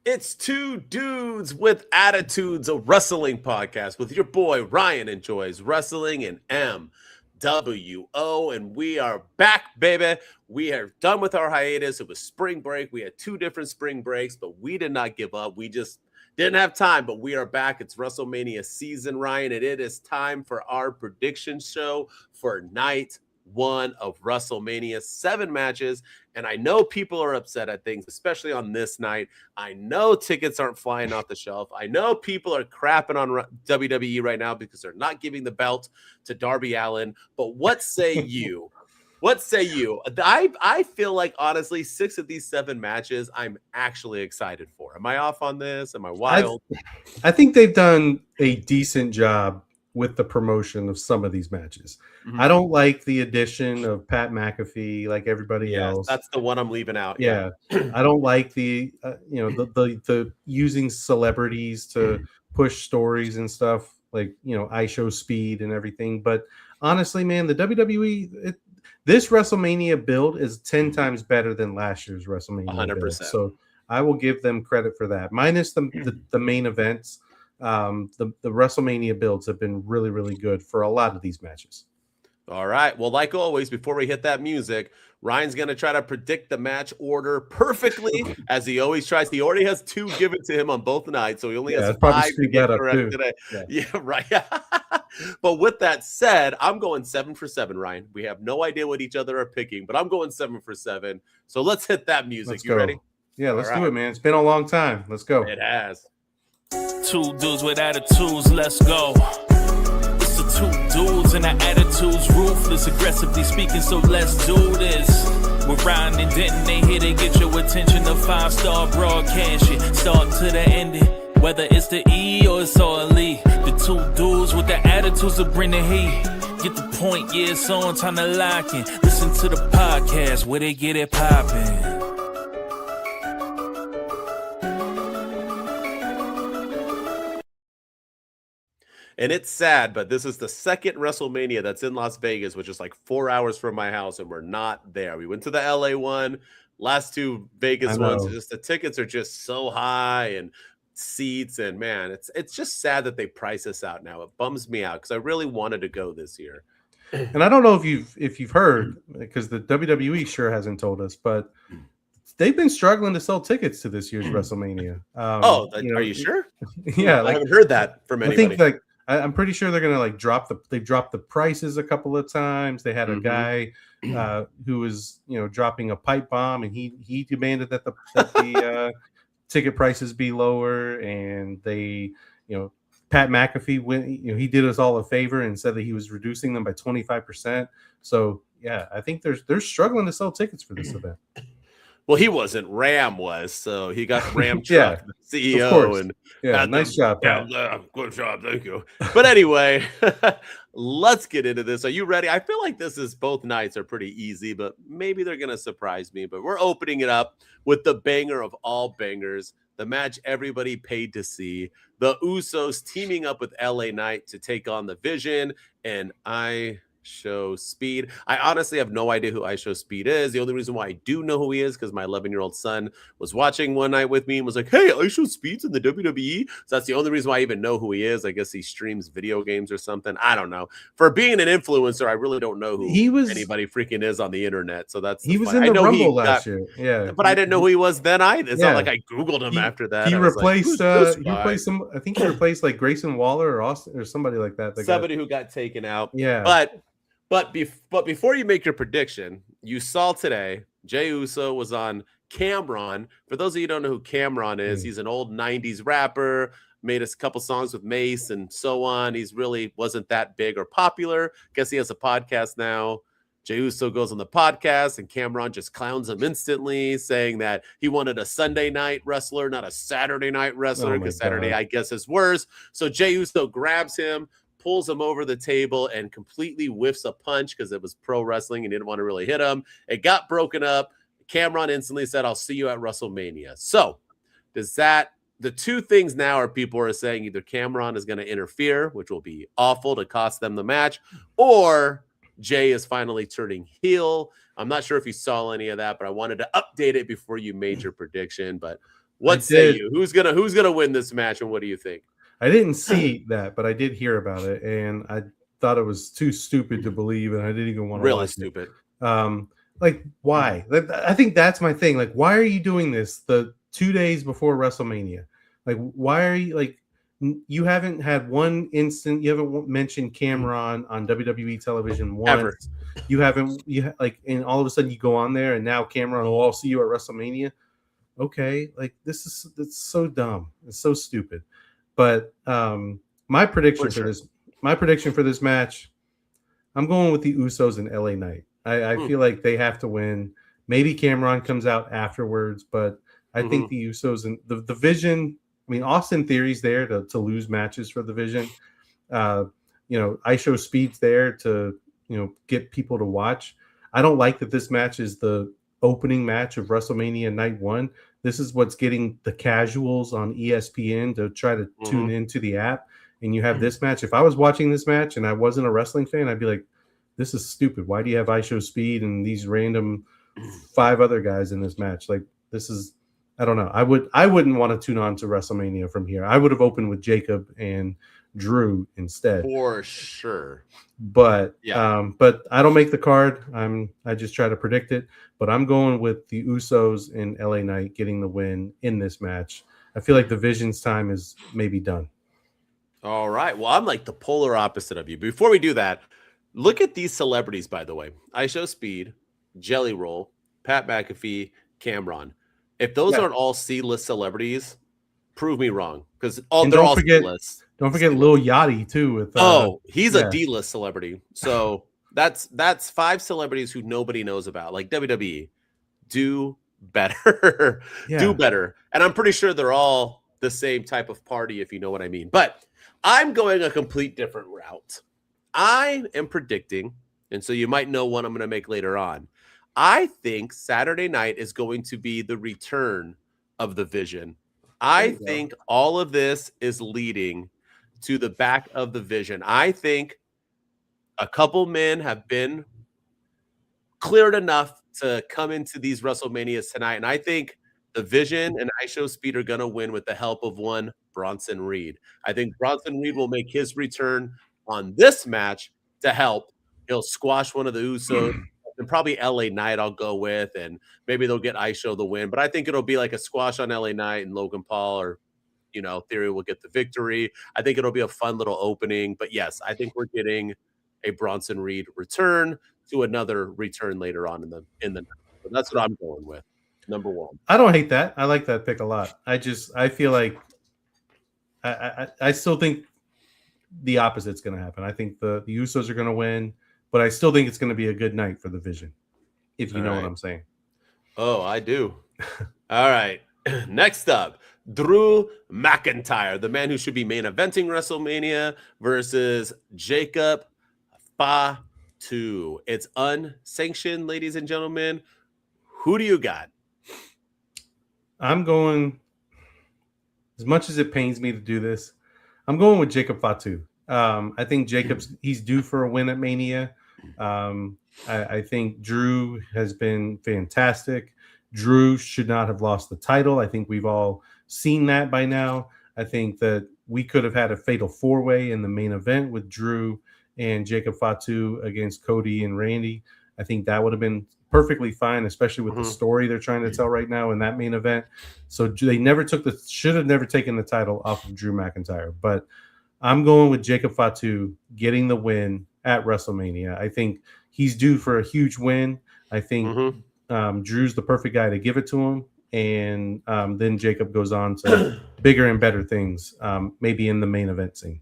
It's Two Dudes with Attitudes, a wrestling podcast with your boy Ryan enjoys wrestling and MWO, and we are back, baby. We are done with our hiatus. It was spring break. We had 2 different spring breaks, but we did not give up. We just didn't have time, but we are back. It's WrestleMania season, Ryan, and it is time for our prediction show for Night One of WrestleMania. 7 matches, and I know people are upset at things, especially on this night. I know tickets aren't flying off the shelf. I know people are crapping on WWE right now because they're not giving the belt to Darby Allin. But what say you? What say you? I feel like, honestly, 6 of these 7 matches I'm actually excited for. Am I off on this? Am I wild? I think they've done a decent job with the promotion of some of these matches. Mm-hmm. I don't like the addition of Pat McAfee like everybody else. That's the one I'm leaving out. Yeah. I don't like the the using celebrities to push stories and stuff like, IShowSpeed and everything. But honestly, man, the WWE, this WrestleMania build is 10 times better than last year's WrestleMania 100%. build. So I will give them credit for that. Minus the main events. The WrestleMania builds have been really, really good for a lot of these matches. All right. Well, like always, before we hit that music, Ryan's going to try to predict the match order perfectly, as he always tries. He already has 2 given to him on both nights, so he only has 5 to get correct today. Yeah, right. But with that said, I'm going 7 for 7, Ryan. We have no idea what each other are picking, but I'm going 7 for 7. So let's hit that music. You ready? Yeah, let's do it, man. It's been a long time. Let's go. It has. 2 dudes with attitudes, let's go. It's the 2 dudes and our attitudes ruthless, aggressively speaking, so let's do this. We're Ryan and Denton, they here to get your attention. The 5-star broadcast shit, start to the ending. Whether it's the E or it's all E, the 2 dudes with the attitudes that bring the heat. Get the point, yeah, it's on, time to lock in. Listen to the podcast where they get it poppin'. And it's sad, but this is the second WrestleMania that's in Las Vegas, which is like 4 hours from my house, and we're not there. We went to the LA one, last 2 Vegas ones. Just the tickets are just so high, and seats, and man, it's just sad that they price us out now. It bums me out because I really wanted to go this year. And I don't know if you've heard, because the WWE sure hasn't told us, but they've been struggling to sell tickets to this year's WrestleMania. Are you sure? Yeah, I haven't heard that from anybody. I think I'm pretty sure they're gonna they've dropped the prices a couple of times. They had a guy who was dropping a pipe bomb, and he demanded that the ticket prices be lower, and they Pat McAfee went, he did us all a favor and said that he was reducing them by 25%. So yeah, I think they're struggling to sell tickets for this event. Well, he wasn't. Ram was, so he got Ram Truck, the CEO, and nice job, Pat. Good job, thank you. But anyway, let's get into this. Are you ready? I feel like both nights are pretty easy, but maybe they're gonna surprise me. But we're opening it up with the banger of all bangers, the match everybody paid to see: the Usos teaming up with LA Knight to take on the Vision and IShowSpeed. I honestly have no idea who IShowSpeed is. The only reason why I do know who he is because my 11-year-old son was watching one night with me and was like, "Hey, IShowSpeed's in the WWE." So that's the only reason why I even know who he is. I guess he streams video games or something. I don't know. For being an influencer, I really don't know who anybody freaking is on the the So that's he was in the Rumble last year. Yeah, but I didn't know who he was then either. It's not like I Googled him after that. He replaced I think he replaced like Grayson Waller or Austin or somebody like that. Somebody who got taken out. Yeah, But before you make your prediction, you saw today Jey Uso was on Cameron. For those of you who don't know who Cameron is, he's an old 90s rapper, made a couple songs with Mace and so on. He's really wasn't that big or popular. Guess he has a podcast now. Jey Uso goes on the podcast, and Cameron just clowns him instantly, saying that he wanted a Sunday night wrestler, not a Saturday night wrestler, because Saturday, I guess, is worse. So Jey Uso grabs him, pulls him over the table, and completely whiffs a punch because it was pro wrestling and didn't want to really hit him. It got broken up. Cameron instantly said, "I'll see you at WrestleMania." So the 2 things now are people are saying either Cameron is going to interfere, which will be awful to cost them the match, or Jey is finally turning heel. I'm not sure if you saw any of that, but I wanted to update it before you made your prediction. But What say you? Who's gonna win this match, and what do you think? I didn't see that, but I did hear about it, and I thought it was too stupid to believe, and I didn't even want to watch stupid. It. Like, why? I think that's my thing. Like, why are you doing this the 2 days before WrestleMania? Like, why are you like? You haven't had one instant. You haven't mentioned Cameron on WWE television once. Ever. You haven't. And all of a sudden you go on there, and now Cameron will all see you at WrestleMania. Okay, like it's so dumb. It's so stupid. But my prediction for this match, I'm going with the Usos and LA Knight. I feel like they have to win. Maybe Cameron comes out afterwards, but I think the Usos and the Vision. I mean, Austin Theory's there to lose matches for the Vision. IShowSpeed's there to get people to watch. I don't like that this match is the opening match of WrestleMania Night One. This is what's getting the casuals on ESPN to try to tune into the app. And you have this match. If I was watching this match and I wasn't a wrestling fan, I'd be like, this is stupid. Why do you have IShowSpeed and these random 5 other guys in this match? Like, this is, I don't know. I wouldn't want to tune on to WrestleMania from here. I would have opened with Jacob and Drew instead. For sure. But but I don't make the card. I just try to predict it. But I'm going with the Usos and LA Knight getting the win in this match. I feel like the Vision's time is maybe done. All right. Well, I'm like the polar opposite of you. Before we do that, look at these celebrities, by the way. IShowSpeed, Jelly Roll, Pat McAfee, Cameron. If those aren't all C-list celebrities, prove me wrong. Because they're all C-list. Don't forget Lil Yachty too. With he's a D-list celebrity. So that's 5 celebrities who nobody knows about. Like WWE, do better, do better. And I'm pretty sure they're all the same type of party, if you know what I mean. But I'm going a complete different route. I am predicting, and so you might know one I'm going to make later on. I think Saturday night is going to be the return of the Vision. I think all of this is leading to the back of the Vision. I think a couple men have been cleared enough to come into these WrestleManias tonight, and I think the Vision and IShowSpeed are going to win with the help of one Bronson Reed. I think Bronson Reed will make his return on this match to help. He'll squash one of the Usos. And probably LA Knight I'll go with, and maybe they'll get IShow the win. But I think it'll be like a squash on LA Knight, and Logan Paul or, Theory will get the victory. I think it'll be a fun little opening. But yes, I think we're getting a Bronson Reed return to another return later on in the night. So that's what I'm going with. Number 1. I don't hate that. I like that pick a lot. I feel like I still think the opposite's going to happen. I think the Usos are going to win. But I still think it's going to be a good night for the Vision, if you know what I'm saying. Oh, I do. All right. Next up, Drew McIntyre, the man who should be main eventing WrestleMania versus Jacob Fatu. It's unsanctioned, ladies and gentlemen. Who do you got? I'm going, as much as it pains me to do this, I'm going with Jacob Fatu. I think he's due for a win at Mania. I think Drew has been fantastic. Drew should not have lost the title. I think we've all seen that by now. I think that we could have had a fatal 4-way in the main event with Drew and Jacob Fatu against Cody and Randy. I think that would have been perfectly fine, especially with the story they're trying to tell right now in that main event. So they should have never taken the title off of Drew McIntyre. But I'm going with Jacob Fatu getting the win at WrestleMania. I think he's due for a huge win. I think Drew's the perfect guy to give it to him. And then Jacob goes on to bigger and better things, maybe in the main event scene.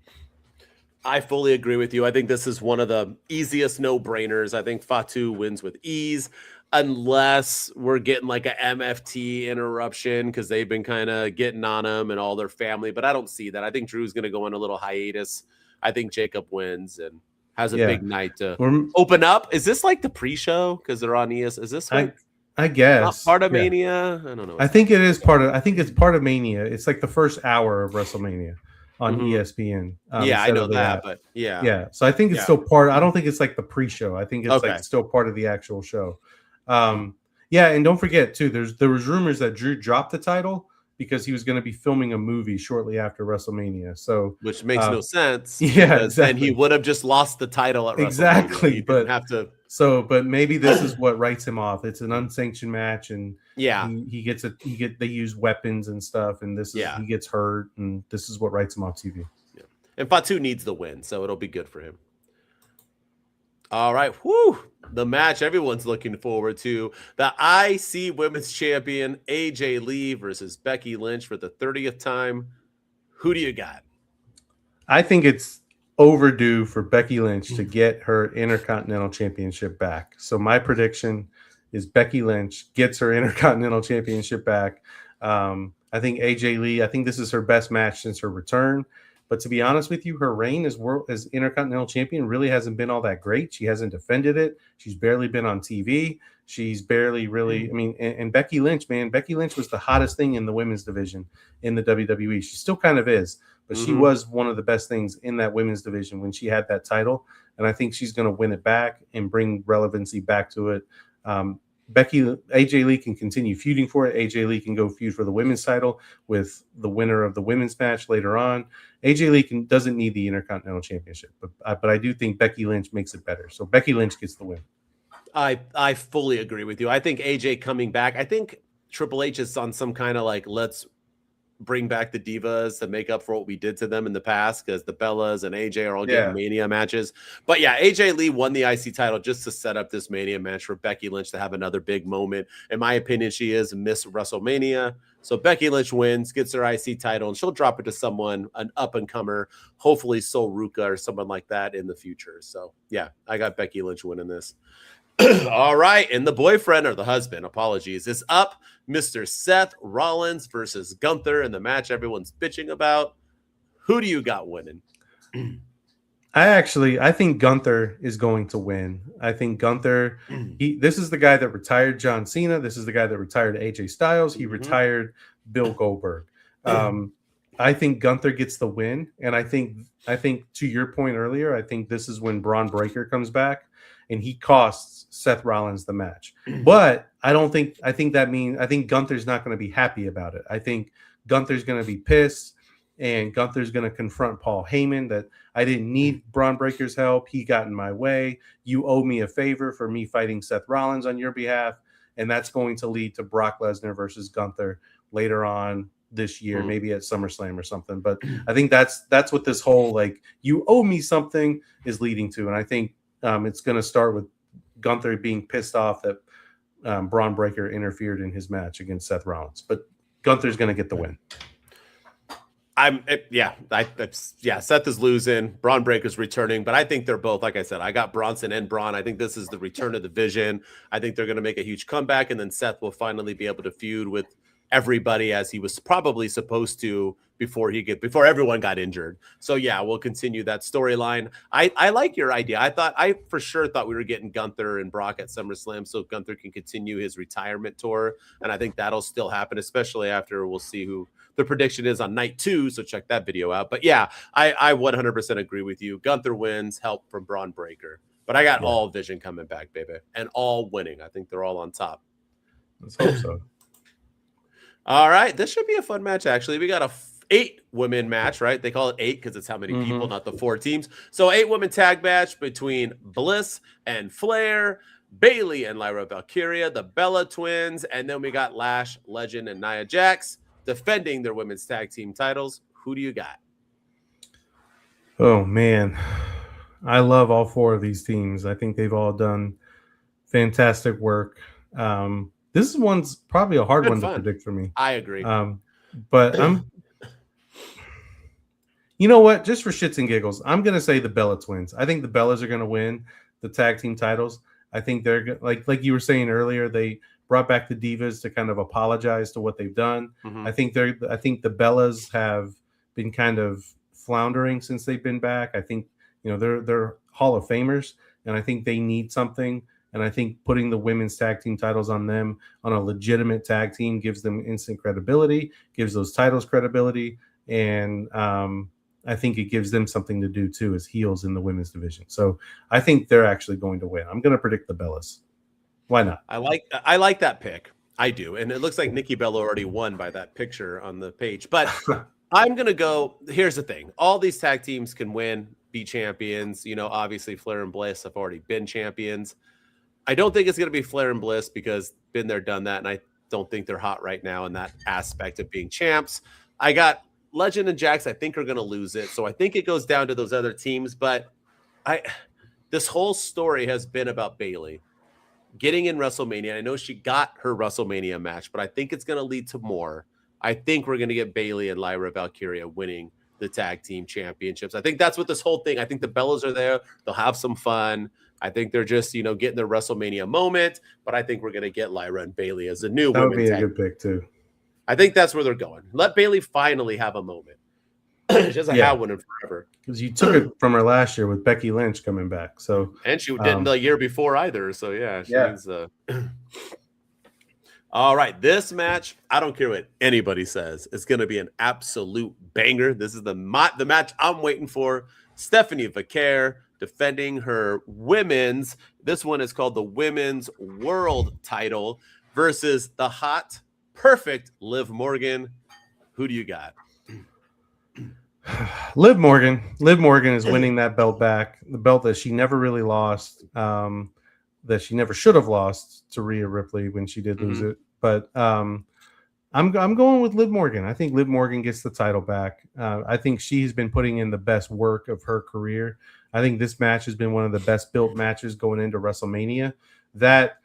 I fully agree with you. I think this is one of the easiest no-brainers. I think Fatu wins with ease, unless we're getting like a MFT interruption because they've been kind of getting on him and all their family. But I don't see that. I think Drew's going to go on a little hiatus. I think Jacob wins and has a big night to open up. Is this like the pre-show because they're on ES? Is this like I guess not part of Mania? I don't know. I think it is part of. I think it's part of Mania. It's like the first hour of WrestleMania on ESPN. I know that, but yeah. So I think it's still part. I don't think it's like the pre-show. I think it's like still part of the actual show. And don't forget too. There was rumors that Drew dropped the title because he was going to be filming a movie shortly after WrestleMania. So, which makes no sense. Yeah, exactly. And he would have just lost the title at WrestleMania. Exactly, but have to. So, but maybe this is what writes him off. It's an unsanctioned match, and they use weapons and stuff, and he gets hurt, and this is what writes him off TV. Yeah. And Fatu needs the win, so it'll be good for him. All right, the match everyone's looking forward to: the IC Women's Champion AJ Lee versus Becky Lynch for the 30th time. Who do you got? I think it's overdue for Becky Lynch to get her Intercontinental Championship back. So my prediction is Becky Lynch gets her Intercontinental Championship back. I think AJ Lee, I think this is her best match since her return. But to be honest with you, her reign as Intercontinental Champion really hasn't been all that great. She hasn't defended it. She's barely been on TV. She's barely really, and Becky Lynch, man, Becky Lynch was the hottest thing in the women's division in the WWE. She still kind of is, but she was one of the best things in that women's division when she had that title. And I think she's going to win it back and bring relevancy back to it. AJ Lee can continue feuding for it. AJ Lee can go feud for the women's title with the winner of the women's match later on. AJ Lee doesn't need the Intercontinental Championship, but I do think Becky Lynch makes it better. So Becky Lynch gets the win. I fully agree with you. I think AJ coming back, I think Triple H is on some kind of like, let's bring back the divas to make up for what we did to them in the past, because the Bellas and AJ are all getting Mania matches. But yeah, AJ Lee won the IC title just to set up this Mania match for Becky Lynch to have another big moment. In my opinion, she is Miss WrestleMania. So Becky Lynch wins, gets her IC title, and she'll drop it to someone, an up-and-comer, hopefully Sol Ruca or someone like that in the future. So yeah, I got Becky Lynch winning this. All right, and the boyfriend, or the husband, apologies, is up. Mr. Seth Rollins versus Gunther in the match everyone's bitching about. Who do you got winning? I think Gunther is going to win. I think Gunther, this is the guy that retired John Cena. This is the guy that retired AJ Styles. He retired Bill Goldberg. I think Gunther gets the win. And I think to your point earlier, I think this is when Braun Breaker comes back and he costs Seth Rollins the match. But I think Gunther's not going to be happy about it. I think Gunther's going to be pissed, and Gunther's going to confront Paul Heyman that I didn't need Braun Breaker's help. He got in my way. You owe me a favor for me fighting Seth Rollins on your behalf. And that's going to lead to Brock Lesnar versus Gunther later on this year, maybe at SummerSlam or something. But I think that's what this whole, like, you owe me something is leading to. And I think it's going to start with Gunther being pissed off that Braun Breaker interfered in his match against Seth Rollins. But Gunther's going to get the win. Seth is losing. Braun Breaker's returning, but I think they're both, like I said, I got Bronson and Braun. I think this is the return of the Vision. I think they're going to make a huge comeback, and then Seth will finally be able to feud with everybody as he was probably supposed to before everyone got injured. So yeah, we'll continue that storyline. I like your idea. I for sure thought we were getting Gunther and Brock at SummerSlam so Gunther can continue his retirement tour. And I think that'll still happen, especially after we'll see who the prediction is on night 2. So check that video out. But yeah, I 100% agree with you. Gunther wins, help from Braun Breaker. But I got all Vision coming back, baby, and all winning. I think they're all on top. Let's hope so. All right, this should be a fun match, actually. We got a 8-women match, right? They call it 8 because it's how many people, not the 4 teams. So 8-women tag match between Bliss and Flair, Bayley and Lyra Valkyria, the Bella Twins, and then we got Lash, Legend, and Nia Jax defending their women's tag team titles. Who do you got? Oh, man. I love all 4 of these teams. I think they've all done fantastic work. This one's probably a hard one to predict for me. I agree. But you know what? Just for shits and giggles, I'm going to say the Bella Twins. I think the Bellas are going to win the tag team titles. I think they're like you were saying earlier, they brought back the Divas to kind of apologize to what they've done. I think the Bellas have been kind of floundering since they've been back. I think, they're Hall of Famers, and I think they need something. And I think putting the women's tag team titles on them, on a legitimate tag team, gives them instant credibility, gives those titles credibility. And I think it gives them something to do, too, as heels in the women's division. So I think they're actually going to win. I'm going to predict the Bellas. Why not? I like that pick. I do. And it looks like Nikki Bella already won by that picture on the page. But I'm going to go. Here's the thing. All these tag teams can win, be champions. You know, obviously Flair and Bliss have already been champions. I don't think it's going to be Flair and Bliss because been there, done that. And I don't think they're hot right now in that aspect of being champs. I got Legend and Jax, I think, are going to lose it. So I think it goes down to those other teams. But this whole story has been about Bayley getting in WrestleMania. I know she got her WrestleMania match, but I think it's going to lead to more. I think we're going to get Bayley and Lyra Valkyria winning the tag team championships. I think that's what this whole thing, I think the Bellas are there. They'll have some fun. I think they're just, you know, getting their WrestleMania moment, but I think we're going to get Lyra and Bayley as a new that would be tag. A good pick too. I think that's where they're going. Let Bayley finally have a moment. She hasn't had one in forever. Because you took it from her last year with Becky Lynch coming back. So and she didn't the year before either. So yeah, she's all right. This match, I don't care what anybody says. It's going to be an absolute banger. This is the match I'm waiting for. Stephanie Vaquer defending her women's. This one is called the Women's World Title versus the hot, perfect Liv Morgan. Who do you got? Liv Morgan. Liv Morgan is winning that belt back. The belt that she never really lost. That she never should have lost to Rhea Ripley when she did lose it. But I'm going with Liv Morgan. I think Liv Morgan gets the title back. I think she's been putting in the best work of her career. I think this match has been one of the best built matches going into WrestleMania. That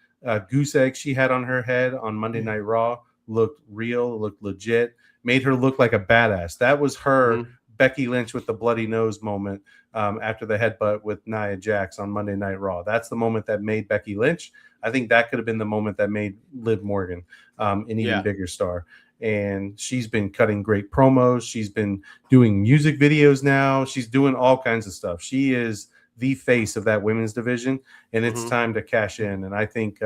goose egg she had on her head on Monday Night Raw looked real, looked legit, made her look like a badass. That was her Becky Lynch with the bloody nose moment after the headbutt with Nia Jax on Monday Night Raw. That's the moment that made Becky Lynch. I think that could have been the moment that made Liv Morgan an even bigger star. And she's been cutting great promos. She's been doing music videos now. She's doing all kinds of stuff. She is the face of that women's division, and it's time to cash in. And I think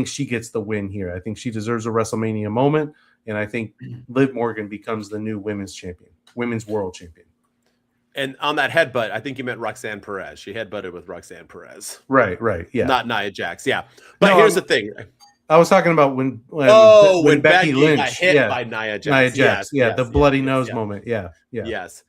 she gets the win here. I think she deserves a WrestleMania moment. And I think Liv Morgan becomes the new women's champion, women's world champion. And on that headbutt, I think you meant Roxanne Perez. She headbutted with Roxanne Perez. Right, yeah. Not Nia Jax, yeah. But here's the thing. I was talking about when Becky Lynch got hit by Nia Jax. The bloody nose moment. Yeah. Yes.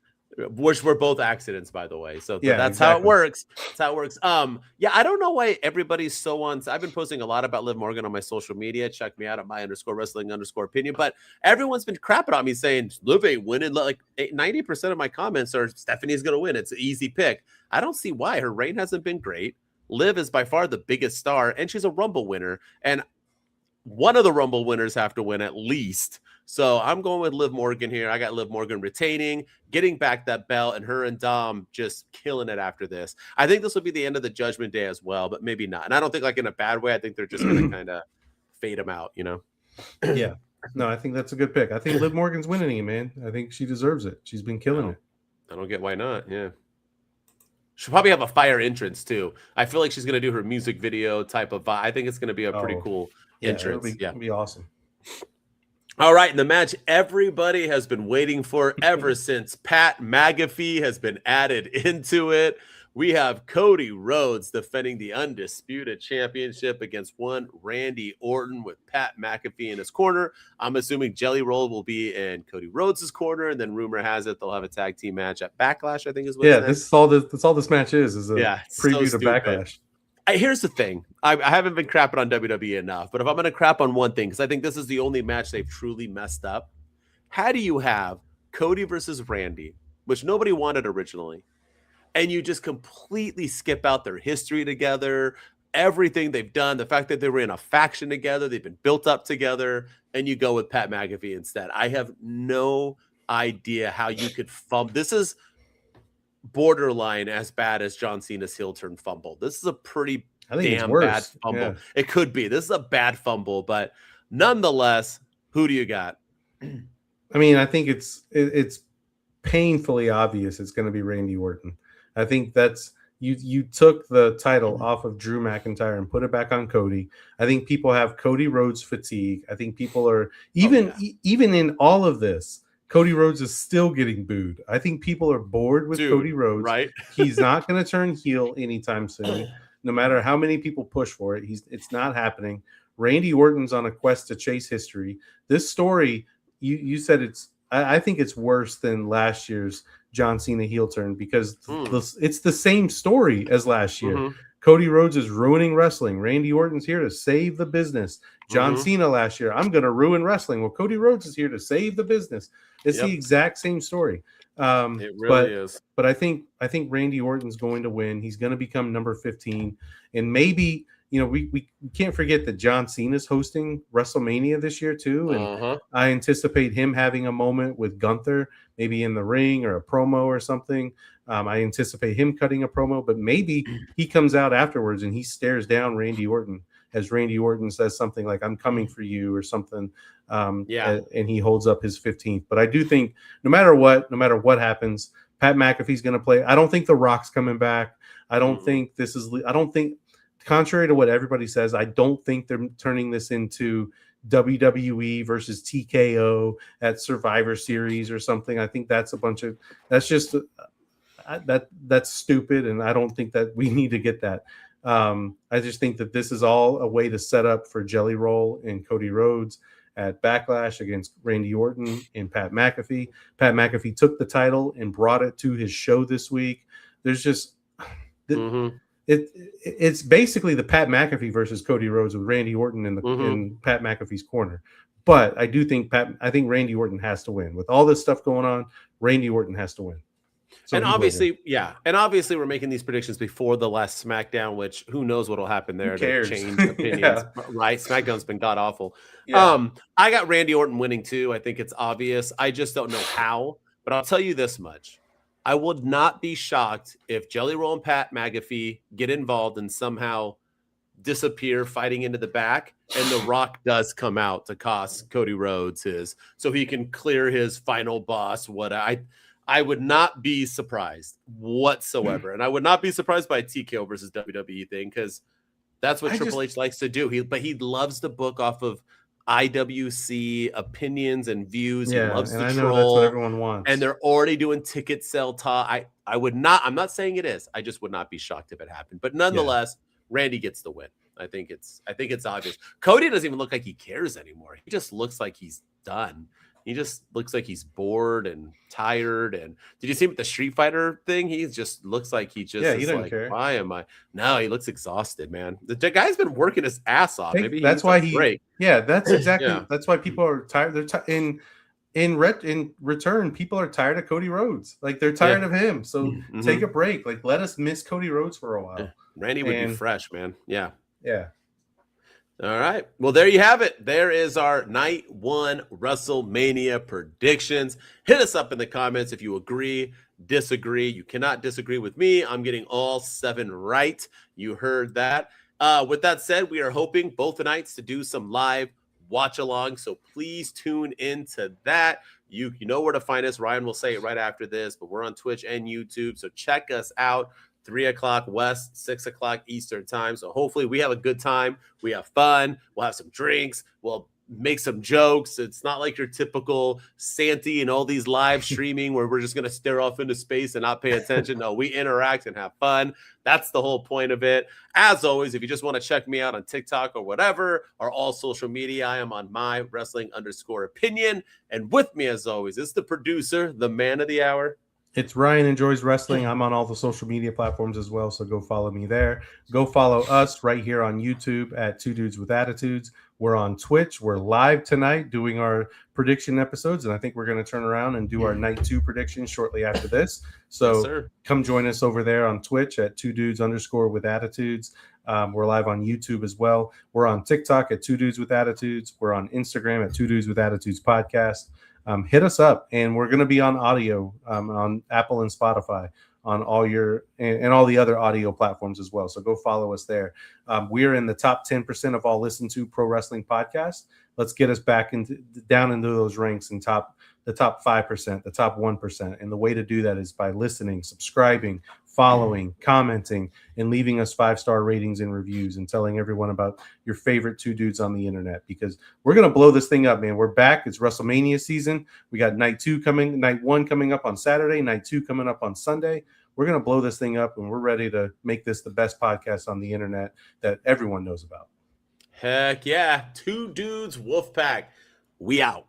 Which were both accidents, by the way. So that's how it works. That's how it works. I don't know why everybody's so on. I've been posting a lot about Liv Morgan on my social media. Check me out at my_wrestling_opinion. But everyone's been crapping on me saying Liv ain't winning. Like 90% of my comments are Stephanie's going to win. It's an easy pick. I don't see why. Her reign hasn't been great. Liv is by far the biggest star, and she's a Rumble winner. And one of the Rumble winners have to win at least. So I'm going with Liv Morgan here. I got Liv Morgan retaining, getting back that belt, and her and Dom just killing it after this. I think this will be the end of the Judgment Day as well, but maybe not. And I don't think like in a bad way. I think they're just going to kind of fade them out, you know? Yeah. No, I think that's a good pick. I think Liv Morgan's winning it, man. I think she deserves it. She's been killing it. I don't get why not. Yeah. She'll probably have a fire entrance too. I feel like she's going to do her music video type of vibe. I think it's going to be a pretty cool entrance. It'll be awesome. All right, in the match everybody has been waiting for ever since Pat McAfee has been added into it. We have Cody Rhodes defending the Undisputed Championship against one Randy Orton with Pat McAfee in his corner. I'm assuming Jelly Roll will be in Cody Rhodes' corner, and then rumor has it they'll have a tag team match at Backlash, I think is what that's all this match is a preview to Backlash. Here's the thing. I haven't been crapping on WWE enough, but if I'm going to crap on one thing, because I think this is the only match they've truly messed up, how do you have Cody versus Randy, which nobody wanted originally, and you just completely skip out their history together, everything they've done, the fact that they were in a faction together, they've been built up together, and you go with Pat McAfee instead? I have no idea how you could This is borderline as bad as John Cena's heel turn fumble. This is a pretty damn bad fumble. Yeah. It could be. This is a bad fumble, but nonetheless, who do you got? I mean, I think it's painfully obvious it's going to be Randy Orton. I think that's you took the title off of Drew McIntyre and put it back on Cody. I think people have Cody Rhodes fatigue. I think people are even in all of this. Cody Rhodes is still getting booed. I think people are bored with Cody Rhodes. Right? He's not going to turn heel anytime soon. No matter how many people push for it, it's not happening. Randy Orton's on a quest to chase history. This story, you said I think it's worse than last year's John Cena heel turn because it's the same story as last year. Mm-hmm. Cody Rhodes is ruining wrestling. Randy Orton's here to save the business. John Cena last year, I'm going to ruin wrestling. Well, Cody Rhodes is here to save the business. It's the exact same story. It really is. But I think Randy Orton's going to win. He's going to become number 15. And maybe, we can't forget that John Cena's hosting WrestleMania this year too. And I anticipate him having a moment with Gunther, maybe in the ring or a promo or something. I anticipate him cutting a promo, but maybe he comes out afterwards and he stares down Randy Orton as Randy Orton says something like, I'm coming for you or something. And he holds up his 15th. But I do think no matter what happens, Pat McAfee's going to play. I don't think The Rock's coming back. I don't think contrary to what everybody says, I don't think they're turning this into WWE versus TKO at Survivor Series or something. I think that's that's stupid. And I don't think that we need to get that. I just think that this is all a way to set up for Jelly Roll and Cody Rhodes at Backlash against Randy Orton and Pat McAfee. Pat McAfee took the title and brought it to his show this week. There's just it's basically the Pat McAfee versus Cody Rhodes with Randy Orton in Pat McAfee's corner. But I do think think Randy Orton has to win. With all this stuff going on, Randy Orton has to win. So and obviously we're making these predictions before the last SmackDown, which who knows what will happen there to change opinions, right? SmackDown's been god awful. Yeah. I got Randy Orton winning too. I think it's obvious. I just don't know how, but I'll tell you this much. I would not be shocked if Jelly Roll and Pat McAfee get involved and somehow disappear fighting into the back, and The Rock does come out to cost Cody Rhodes so he can clear his final boss. I would not be surprised whatsoever. And I would not be surprised by a TKO versus WWE thing because that's what Triple H likes to do. But he loves to book off of IWC opinions and views. He loves to troll. That's what everyone wants. And they're already doing ticket sell talk. I'm not saying it is. I just would not be shocked if it happened. But nonetheless, Randy gets the win. I think it's obvious. Cody doesn't even look like he cares anymore. He just looks like he's done. He just looks like he's bored and tired. And did you see him with the Street Fighter thing? He just looks like he doesn't care. Why am I? No, he looks exhausted, man. The guy's been working his ass off. Maybe that's why break. Yeah, that's exactly. That's why people are tired. They're in return. People are tired of Cody Rhodes. Like they're tired of him. So take a break. Like let us miss Cody Rhodes for a while. Randy would be fresh, man. Yeah. Yeah. All right. Well, there you have it. There is our Night One WrestleMania predictions. Hit us up in the comments if you agree, disagree. You cannot disagree with me. I'm getting all 7 right. You heard that. With that said, we are hoping both nights to do some live watch along. So please tune into that. You know where to find us. Ryan will say it right after this, but we're on Twitch and YouTube. So check us out. 3 o'clock West, 6 o'clock Eastern time. So hopefully we have a good time. We have fun. We'll have some drinks. We'll make some jokes. It's not like your typical Santy and all these live streaming where we're just going to stare off into space and not pay attention. No, we interact and have fun. That's the whole point of it. As always, if you just want to check me out on TikTok or whatever, or all social media, I am on my wrestling_opinion. And with me, as always, is the producer, the man of the hour. It's Ryan Enjoys Wrestling. I'm on all the social media platforms as well, so go follow me there. Go follow us right here on YouTube at Two Dudes with Attitudes. We're on Twitch. We're live tonight doing our prediction episodes, and I think we're going to turn around and do our Night 2 predictions shortly after this. So come join us over there on Twitch at Two Dudes _ with Attitudes. We're live on YouTube as well. We're on TikTok at Two Dudes with Attitudes. We're on Instagram at Two Dudes with Attitudes Podcast. Hit us up, and we're going to be on audio on Apple and Spotify on all your and all the other audio platforms as well. So go follow us there. We're in the top 10% of all listened to pro wrestling podcasts. Let's get us back down into those ranks and the top 5%, the top 1%. And the way to do that is by listening, subscribing, following, commenting, and leaving us 5-star ratings and reviews and telling everyone about your favorite two dudes on the internet, because we're going to blow this thing up, man. We're back. It's WrestleMania season. We got Night 1 coming up on Saturday, Night 2 coming up on Sunday. We're going to blow this thing up, and we're ready to make this the best podcast on the internet that everyone knows about. Heck yeah. Two Dudes Wolfpack. We out.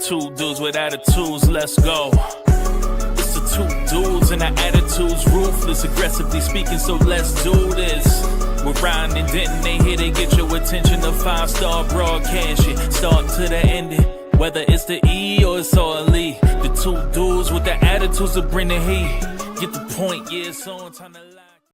Two dudes with attitudes, let's go. It's the two dudes and our attitudes ruthless, aggressively speaking, so let's do this. We're Ryan and Denton, they here to get your attention. A 5-star broadcast, shit, start to the ending. Whether it's the E or it's all E. The two dudes with the attitudes that bring the heat. Get the point, yeah, it's on time to lie.